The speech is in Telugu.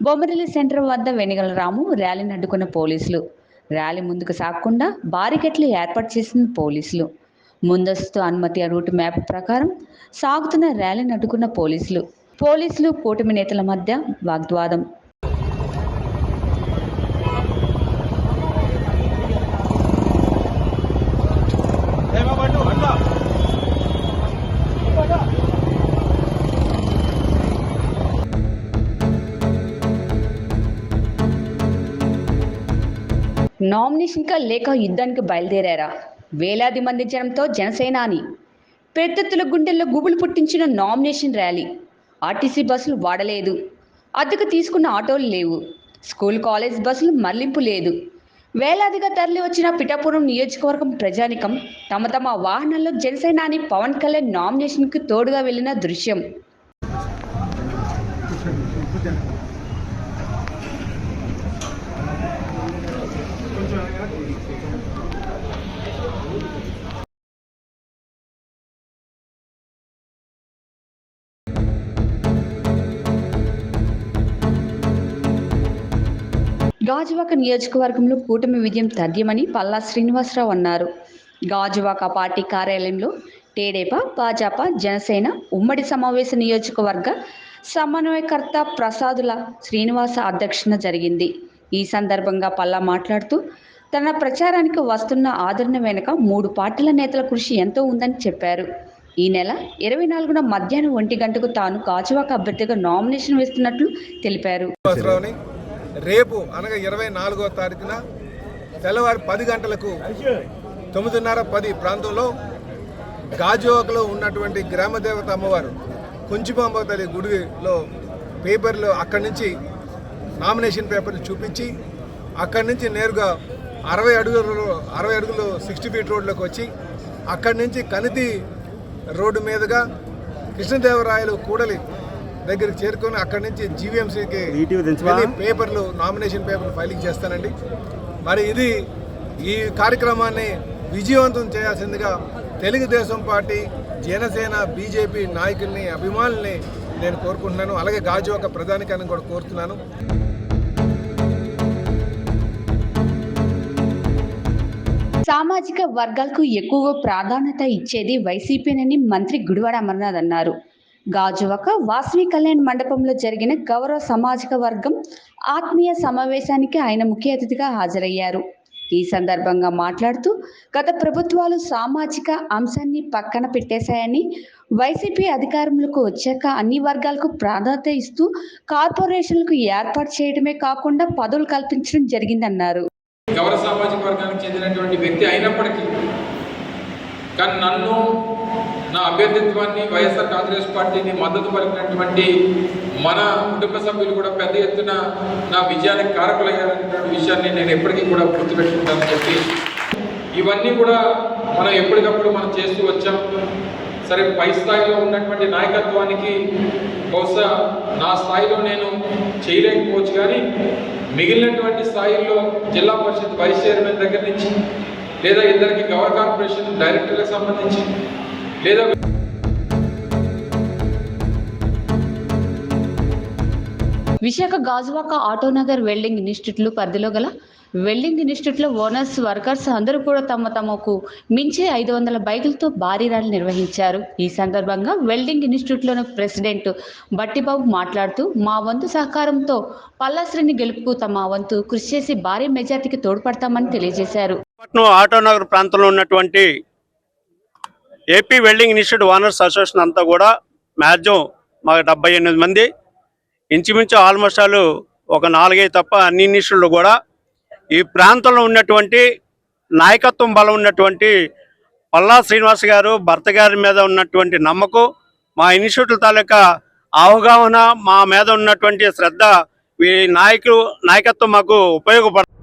బొమ్మరిల్లి సెంటర్ వద్ద వెనిగల రాము ర్యాలీని అడ్డుకున్న పోలీసులు. ర్యాలీ ముందుకు సాగకుండా బారికెట్లు ఏర్పాటు చేసిన పోలీసులు. ముందస్తు అనుమతి రూట్ మ్యాప్ ప్రకారం సాగుతున్న ర్యాలీని అడ్డుకున్న పోలీసులు కూటమి నేతల మధ్య వాగ్వాదం. నామినేషన్గా లేక యుద్ధానికి బయలుదేరారా? వేలాది మంది జనంతో జనసేనాని పెద్దతుల గుండెల్లో గుబులు పుట్టించిన నామినేషన్ ర్యాలీ. ఆర్టీసీ బస్సులు వాడలేదు, అద్దెకు తీసుకున్న ఆటోలు లేవు, స్కూల్ కాలేజ్ బస్సులు మళ్లింపు లేదు. వేలాదిగా తరలి వచ్చిన పిఠాపురం నియోజకవర్గం ప్రజానికం తమ వాహనాల్లో జనసేనాని పవన్ కళ్యాణ్ నామినేషన్కు తోడుగా వెళ్లిన దృశ్యం. గాజువాక నియోజకవర్గంలో కూటమి విజయం తథ్యమని పల్లా శ్రీనివాసరావు అన్నారు. గాజువాక పార్టీ కార్యాలయంలో టీడీపీ, భాజపా, జనసేన ఉమ్మడి సమావేశ నియోజకవర్గ సమన్వయకర్త ప్రసాదుల శ్రీనివాస అధ్యక్షతన జరిగింది. ఈ సందర్భంగా పల్లా మాట్లాడుతూ తన ప్రచారానికి వస్తున్న ఆదరణ వెనుక 3 పార్టీల నేతల కృషి ఎంతో ఉందని చెప్పారు. ఈ నెల 24న మధ్యాహ్నం 1 గంటకు తాను గాజువాక అభ్యర్థిగా నామినేషన్ వేస్తున్నట్లు తెలిపారు. రేపు అనగా 24వ తారీఖున తెల్లవారు 10 గంటలకు 9:30-10 ప్రాంతంలో గాజువాకలో ఉన్నటువంటి గ్రామదేవత అమ్మవారు కుంచిమాంబ తల్లి గుడిలో పేపర్లో అక్కడి నుంచి నామినేషన్ పేపర్లు చూపించి అక్కడి నుంచి నేరుగా 60 అడుగులు 60 ఫీట్ రోడ్లోకి వచ్చి అక్కడి నుంచి కనితి రోడ్డు మీదుగా కృష్ణదేవరాయలు కూడలి దగ్గరికి చేరుకొని అక్కడి నుంచి జీవీఎంసీకి పేపర్లు నామినేషన్ పేపర్లు ఫైలింగ్ చేస్తానండి. మరి ఈ కార్యక్రమాన్ని విజయవంతం చేయాల్సిందిగా తెలుగుదేశం పార్టీ, జనసేన, బీజేపీ నాయకుల్ని, అభిమానుల్ని నేను కోరుకుంటున్నాను. అలాగే గాజువాక ప్రధానికాన్ని కూడా కోరుతున్నాను. సామాజిక వర్గాలకు ఎక్కువగా ప్రాధాన్యత ఇచ్చేది వైసీపీనని మంత్రి గుడివాడ అమర్నాథ్ అన్నారు. గాజువాక వాసవి కళ్యాణ్ మండపంలో జరిగిన గౌరవ సామాజిక వర్గం ఆత్మీయ సమావేశానికి ఆయన ముఖ్య అతిథిగా హాజరయ్యారు. ఈ సందర్భంగా మాట్లాడుతూ గత ప్రభుత్వాలు సామాజిక అంశాన్ని పక్కన పెట్టేశాయని, వైసీపీ అధికారంలోకి వచ్చాక అన్ని వర్గాలకు ప్రాధాన్యత ఇస్తూ కార్పొరేషన్లకు ఏర్పాటు చేయడమే కాకుండా పదవులు కల్పించడం జరిగిందన్నారు. గౌరవ సామాజిక వర్గానికి చెందినటువంటి వ్యక్తి అయినప్పటికీ కానీ నన్ను, నా అభ్యర్థిత్వాన్ని, వైఎస్ఆర్ కాంగ్రెస్ పార్టీని మద్దతు పలికినటువంటి మన కుటుంబ సభ్యులు కూడా పెద్ద ఎత్తున నా విజయానికి కారకులయ్యారనేటువంటి విషయాన్ని నేను ఎప్పటికీ కూడా గుర్తుపెట్టుకుంటానని చెప్పి ఇవన్నీ కూడా మనం ఎప్పటికప్పుడు మనం చేస్తూ వచ్చాం. సరే, పై స్థాయిలో ఉన్నటువంటి నాయకత్వానికి బహుశా నా స్థాయిలో నేను చేయలేకపోవచ్చు, కానీ మిగిలినటువంటి స్థాయిల్లో జిల్లా పరిషత్ వైస్ చైర్మన్ దగ్గర నుంచి లేదా ఇద్దరికి గవర్ కార్పొరేషన్ డైరెక్టర్లకు సంబంధించి లేదా విశాఖ గాజువాక ఆటోనగర్ వెల్డింగ్ ఇన్స్టిట్యూట్లు పరిధిలో గల వెల్డింగ్ ఇన్స్టిట్యూట్లో ఓనర్స్, వర్కర్స్ అందరూ కూడా తమకు మించే 500 బైకులతో భారీ ర్యాలీ నిర్వహించారు. ఈ సందర్భంగా వెల్డింగ్ ఇన్స్టిట్యూట్లోని ప్రెసిడెంట్ బట్టిబాబు మాట్లాడుతూ మా వంతు సహకారంతో పల్లాశ్రీని గెలుపుకు తమ వంతు కృషి చేసి భారీ మెజార్టీకి తోడ్పడతామని తెలియజేశారు. ఆటోనగర్ ప్రాంతంలో ఉన్నటువంటి AP welding institute owners association అంతా కూడా మ్యాక్సిమం మాకు 78 మంది, ఇంచుమించు ఆల్మోస్ట్ ఆల్ ఒక 4-5 తప్ప అన్ని ఇన్స్టిట్యూట్లు కూడా ఈ ప్రాంతంలో ఉన్నటువంటి నాయకత్వం బలం ఉన్నటువంటి పల్లా శ్రీనివాస్ గారు భర్త గారి మీద ఉన్నటువంటి నమ్మకం, మా ఇన్స్టిట్యూట్ల తాలూకా అవగాహన, మా మీద ఉన్నటువంటి శ్రద్ధ, ఈ నాయకత్వం మాకు ఉపయోగపడుతుంది.